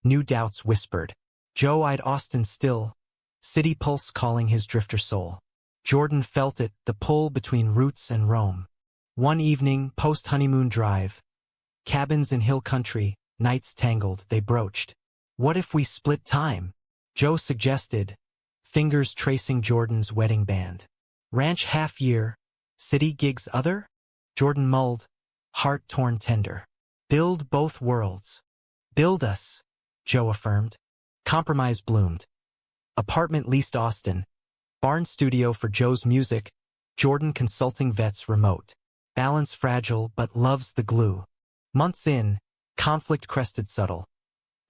New doubts whispered. Joe eyed Austin still. City pulse calling his drifter soul. Jordan felt it, the pull between roots and Rome. One evening, post-honeymoon drive. Cabins in hill country, nights tangled, they broached. What if we split time? Joe suggested. Fingers tracing Jordan's wedding band. Ranch half year. City gigs other? Jordan mulled. Heart torn tender. Build both worlds. Build us, Joe affirmed. Compromise bloomed. Apartment leased Austin. Barn studio for Joe's music. Jordan consulting vets remote. Balance fragile but loves the glue. Months in, conflict crested subtle.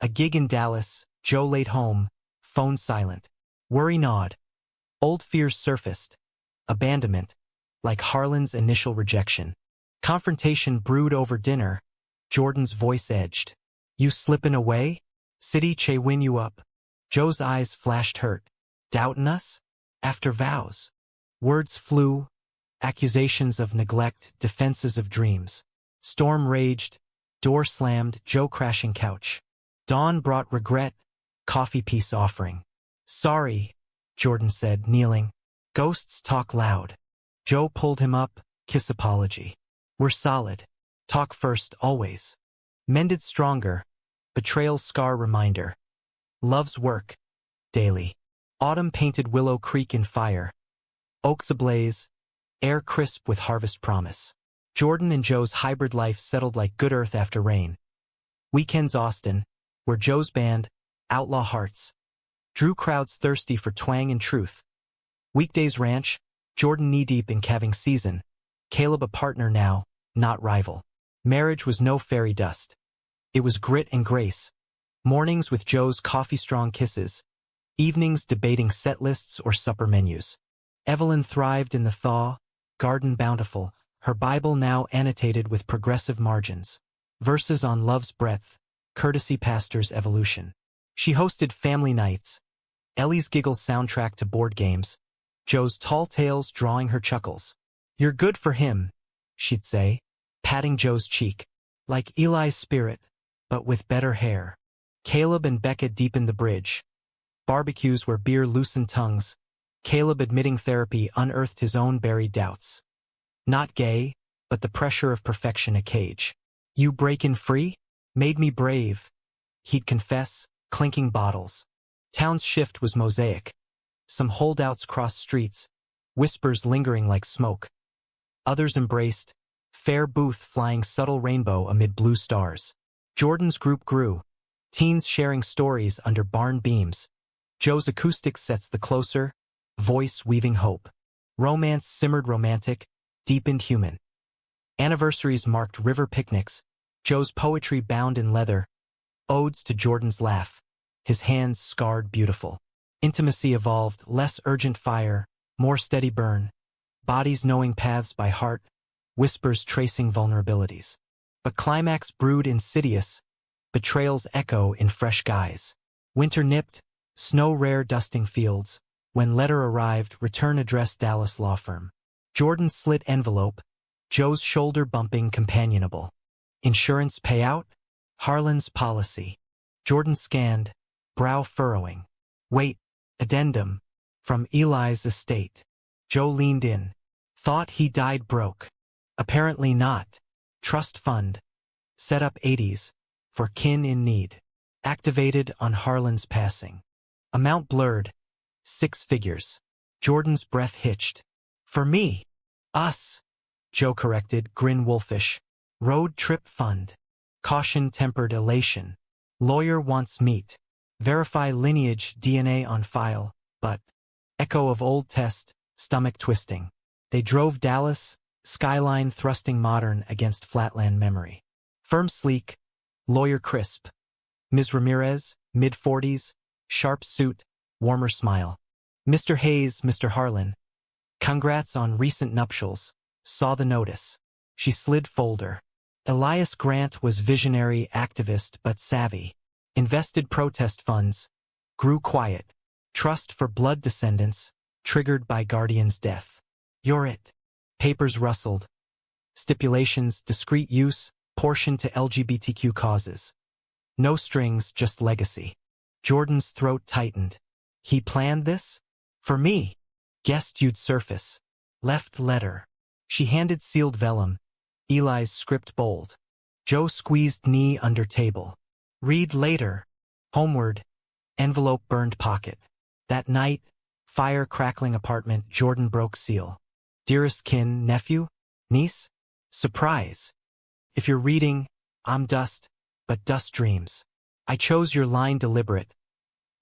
A gig in Dallas, Joe late home, phone silent. Worry gnawed. Old fears surfaced. Abandonment, like Harlan's initial rejection. Confrontation brewed over dinner. Jordan's voice edged. You slippin' away? City che win you up. Joe's eyes flashed hurt. Doubtin' us? After vows. Words flew. Accusations of neglect, defenses of dreams. Storm raged. Door slammed, Joe crashing couch. Dawn brought regret. Coffee peace offering. Sorry, Jordan said, kneeling. Ghosts talk loud. Joe pulled him up. Kiss apology. We're solid. Talk first, always. Mended stronger. Betrayal scar reminder. Love's work. Daily. Autumn painted Willow Creek in fire. Oaks ablaze. Air crisp with harvest promise. Jordan and Joe's hybrid life settled like good earth after rain. Weekends Austin, where Joe's band, Outlaw Hearts, drew crowds thirsty for twang and truth. Weekdays ranch, Jordan knee-deep in calving season. Caleb a partner now, not rival. Marriage was no fairy dust. It was grit and grace. Mornings with Joe's coffee-strong kisses. Evenings debating set lists or supper menus. Evelyn thrived in the thaw, garden bountiful, her Bible now annotated with progressive margins. Verses on love's breadth, courtesy pastor's evolution. She hosted family nights. Ellie's giggles soundtrack to board games. Joe's tall tales drawing her chuckles. You're good for him, she'd say, patting Joe's cheek. Like Eli's spirit, but with better hair. Caleb and Becca deepened the bridge. Barbecues where beer loosened tongues. Caleb admitting therapy unearthed his own buried doubts. Not gay, but the pressure of perfection a cage. You breakin' free? Made me brave. He'd confess, clinking bottles. Town's shift was mosaic. Some holdouts crossed streets, whispers lingering like smoke. Others embraced, fair booth flying subtle rainbow amid blue stars. Jordan's group grew, teens sharing stories under barn beams. Joe's acoustic sets the closer, voice weaving hope. Romance simmered romantic, deepened human. Anniversaries marked river picnics, Joe's poetry bound in leather. Odes to Jordan's laugh, his hands scarred beautiful. Intimacy evolved, less urgent fire, more steady burn. Bodies knowing paths by heart, whispers tracing vulnerabilities. But climax brewed insidious, betrayals echo in fresh guise. Winter nipped, snow rare dusting fields. When letter arrived, return address Dallas law firm. Jordan slit envelope, Joe's shoulder bumping companionable. Insurance payout? Harlan's policy. Jordan scanned, brow furrowing. Wait, addendum, from Eli's estate. Joe leaned in. Thought he died broke. Apparently not. Trust fund. Set up 80s. For kin in need. Activated on Harlan's passing. Amount blurred. 6 figures. Jordan's breath hitched. For me. Us. Joe corrected, grin wolfish. Road trip fund. Caution tempered elation. Lawyer wants meat. Verify lineage DNA on file, but. Echo of old test, stomach twisting. They drove Dallas, skyline thrusting modern against flatland memory. Firm sleek, lawyer crisp. Ms. Ramirez, mid-40s, sharp suit, warmer smile. Mr. Hayes, Mr. Harlan. Congrats on recent nuptials. Saw the notice. She slid folder. Elias Grant was visionary activist but savvy. Invested protest funds. Grew quiet. Trust for blood descendants, triggered by guardian's death. You're it. Papers rustled. Stipulations, discreet use, portion to LGBTQ causes. No strings, just legacy. Jordan's throat tightened. He planned this? For me. Guessed you'd surface. Left letter. She handed sealed vellum. Eli's script bold. Joe squeezed knee under table. Read later. Homeward. Envelope burned pocket. That night, fire crackling apartment, Jordan broke seal. Dearest kin, nephew? Niece? Surprise. If you're reading, I'm dust, but dust dreams. I chose your line deliberate.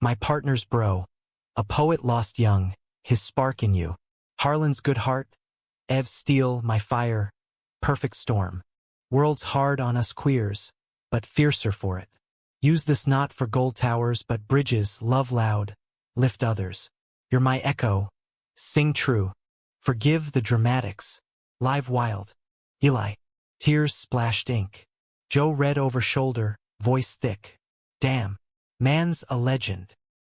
My partner's bro. A poet lost young, his spark in you. Harlan's good heart. Ev's steel, my fire. Perfect storm. World's hard on us queers, but fiercer for it. Use this not for gold towers but bridges, love loud. Lift others. You're my echo. Sing true. Forgive the dramatics. Live wild. Eli. Tears splashed ink. Joe read over shoulder, voice thick. Damn. Man's a legend.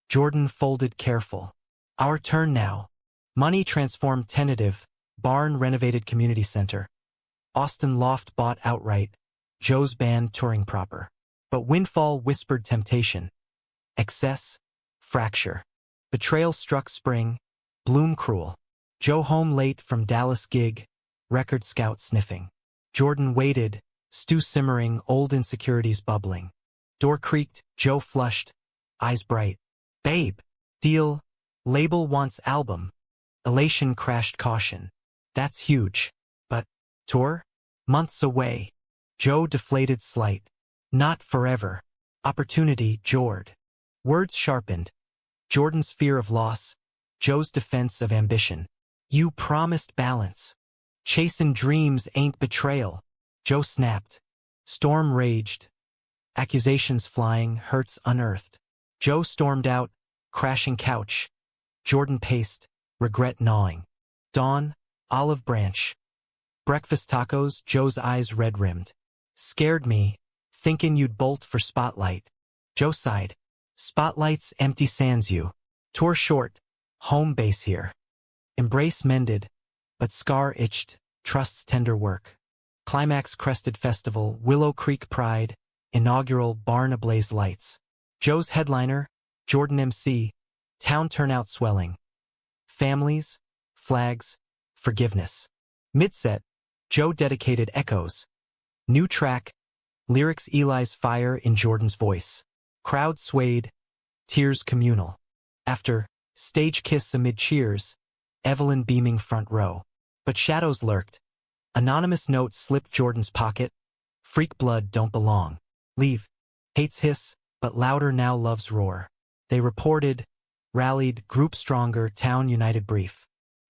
Jordan folded careful. Our turn now. Money transformed tentative. Barn renovated community center. Austin loft bought outright. Joe's band touring proper. But windfall whispered temptation. Excess. Fracture. Betrayal struck spring. Bloom cruel. Joe home late from Dallas gig. Record scout sniffing. Jordan waited. Stew simmering, old insecurities bubbling. Door creaked. Joe flushed. Eyes bright. Babe. Deal. Label wants album. Elation crashed caution. That's huge. But, tour? Months away. Joe deflated slight. Not forever. Opportunity, Jord. Words sharpened. Jordan's fear of loss. Joe's defense of ambition. You promised balance. Chasin' dreams ain't betrayal. Joe snapped. Storm raged. Accusations flying, hurts unearthed. Joe stormed out, crashing couch. Jordan paced, regret gnawing. Dawn, olive branch. Breakfast tacos, Joe's eyes red-rimmed. Scared me, thinking you'd bolt for spotlight. Joe sighed. Spotlight's empty sands you. Tour short, home base here. Embrace mended, but scar itched, trust's tender work. Climax crested festival, Willow Creek Pride, inaugural barn ablaze lights. Joe's headliner, Jordan MC, town turnout swelling. Families, flags, forgiveness. Midset, Joe dedicated echoes. New track, lyrics Eli's fire in Jordan's voice. Crowd swayed, tears communal. After, stage kiss amid cheers, Evelyn beaming front row. But shadows lurked. Anonymous note slipped Jordan's pocket. Freak blood don't belong. Leave. Hates hiss, but louder now loves roar. They reported, rallied, group stronger, town united brief.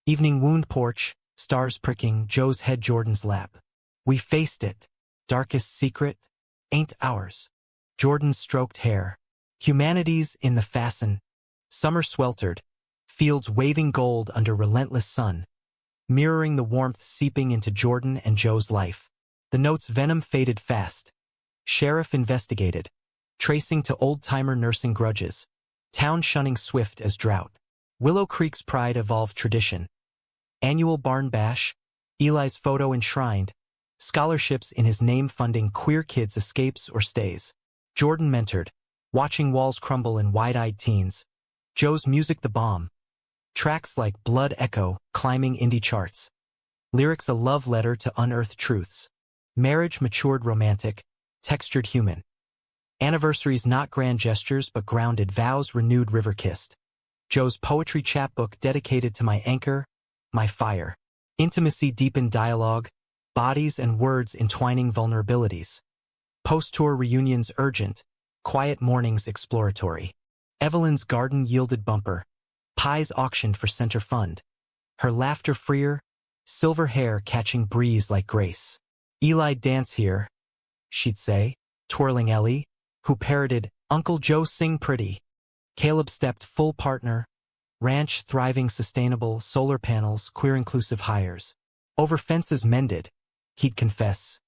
Evening wound porch, stars pricking, Joe's head Jordan's lap. We faced it. Darkest secret, ain't ours. Jordan stroked hair. Humanity's in the fasten. Summer sweltered. Fields waving gold under relentless sun. Mirroring the warmth seeping into Jordan and Joe's life. The note's venom faded fast. Sheriff investigated. Tracing to old-timer nursing grudges. Town shunning swift as drought. Willow Creek's pride evolved tradition. Annual barn bash. Eli's photo enshrined. Scholarships in his name funding queer kids' escapes or stays. Jordan mentored. Watching walls crumble in wide-eyed teens. Joe's music the bomb. Tracks like Blood Echo, climbing indie charts. Lyrics a love letter to unearthed truths. Marriage matured romantic, textured human. Anniversaries not grand gestures but grounded vows renewed river-kissed. Joe's poetry chapbook dedicated to my anchor, my fire. Intimacy deepened dialogue, bodies and words entwining vulnerabilities. Post-tour reunions urgent, quiet mornings exploratory. Evelyn's garden yielded bumper. Pies auctioned for center fund. Her laughter freer, silver hair catching breeze like grace. Eli dance here, she'd say, twirling Ellie, who parroted, Uncle Joe sing pretty. Caleb stepped full partner, ranch thriving sustainable, solar panels, queer-inclusive hires. Over fences mended, he'd confess.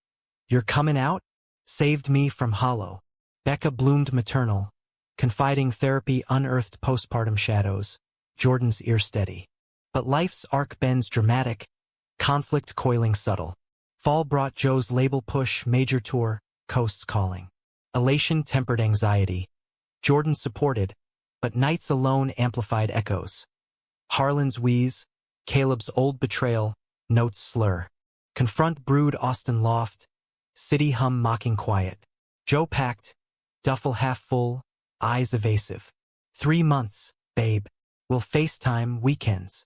You're comin' out? Saved me from hollow. Becca bloomed maternal, confiding therapy unearthed postpartum shadows, Jordan's ear steady. But life's arc bends dramatic, conflict coiling subtle. Fall brought Joe's label push, major tour, coasts calling. Elation tempered anxiety. Jordan supported, but nights alone amplified echoes. Harlan's wheeze, Caleb's old betrayal, notes slur. Confront brood Austin loft, city hum mocking quiet. Joe packed, duffel half full, eyes evasive. 3 months, babe. We'll FaceTime weekends.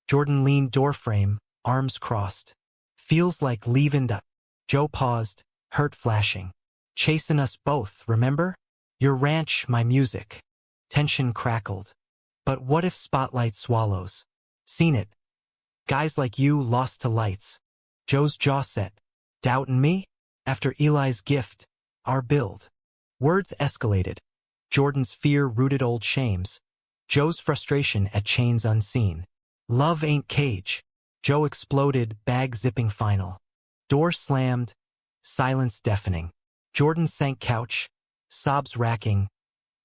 Jordan leaned doorframe, arms crossed. Feels like leavin' da. Joe paused, hurt flashing. Chasing us both, remember? Your ranch, my music. Tension crackled. But what if spotlight swallows? Seen it. Guys like you lost to lights. Joe's jaw set. Doubtin' me? After Eli's gift, our build. Words escalated. Jordan's fear rooted old shames. Joe's frustration at chains unseen. Love ain't cage. Joe exploded, bag zipping final. Door slammed, silence deafening. Jordan sank couch, sobs racking.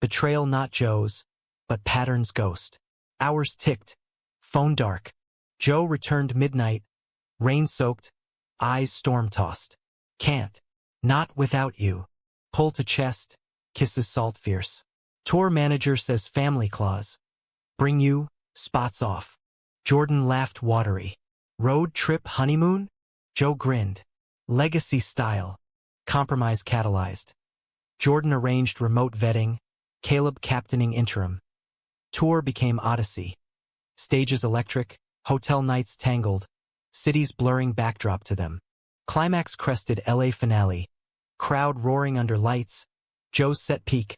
Betrayal not Joe's, but pattern's ghost. Hours ticked, phone dark. Joe returned midnight, rain-soaked, eyes storm-tossed. Can't. Not without you. Pull to chest, kisses salt fierce. Tour manager says family clause. Bring you, spots off. Jordan laughed watery. Road trip honeymoon? Joe grinned. Legacy style. Compromise catalyzed. Jordan arranged remote vetting, Caleb captaining interim. Tour became Odyssey. Stages electric, hotel nights tangled, cities blurring backdrop to them. Climax crested LA finale. Crowd roaring under lights, Joe's set peak.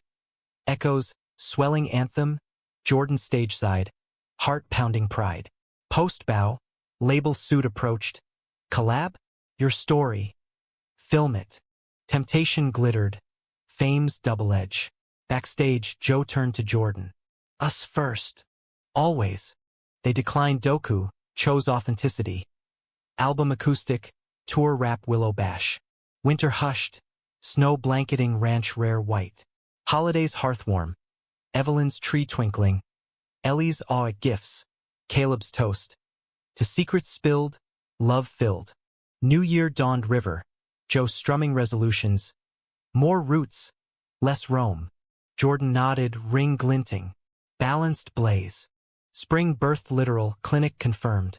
Echoes, swelling anthem, Jordan stage side, heart-pounding pride. Post-bow, label suit approached. Collab? Your story. Film it. Temptation glittered. Fame's double edge. Backstage, Joe turned to Jordan. Us first. Always. They declined Doku, chose authenticity. Album acoustic, tour rap willow bash. Winter hushed, snow blanketing ranch rare white. Holidays hearthwarm. Evelyn's tree twinkling. Ellie's awe at gifts. Caleb's toast. To secrets spilled, love filled. New Year dawned river. Joe strumming resolutions. More roots, less Rome. Jordan nodded, ring glinting. Balanced blaze. Spring birthed literal, clinic confirmed.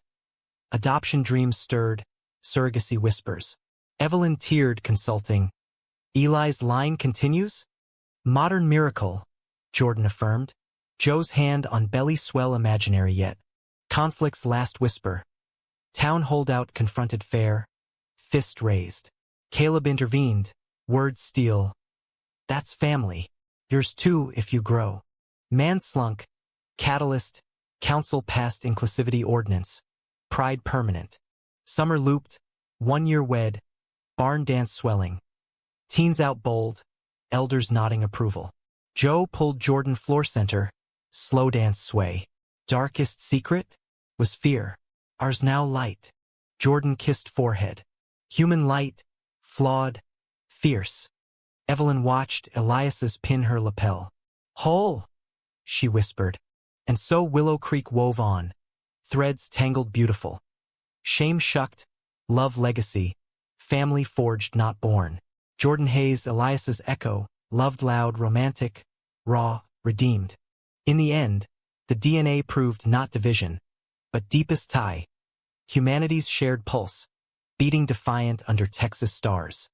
Adoption dreams stirred, surrogacy whispers. Evelyn teared, consulting. Eli's line continues? Modern miracle, Jordan affirmed. Joe's hand on belly swell imaginary yet. Conflict's last whisper. Town holdout confronted fair. Fist raised. Caleb intervened. Words steel. That's family. Yours too if you grow. Man slunk. Catalyst. Council passed inclusivity ordinance. Pride permanent. Summer looped. 1 year wed. Barn dance swelling. Teens out bold. Elders nodding approval. Joe pulled Jordan floor center. Slow dance sway. Darkest secret? Was fear. Ours now light. Jordan kissed forehead. Human light. Flawed. Fierce. Evelyn watched Elias's pin her lapel. Whole, she whispered. And so Willow Creek wove on. Threads tangled beautiful. Shame shucked. Love legacy. Family forged not born. Jordan Hayes, Elias's echo. Loved loud, romantic. Raw, redeemed. In the end, the DNA proved not division, but deepest tie. Humanity's shared pulse, beating defiant under Texas stars.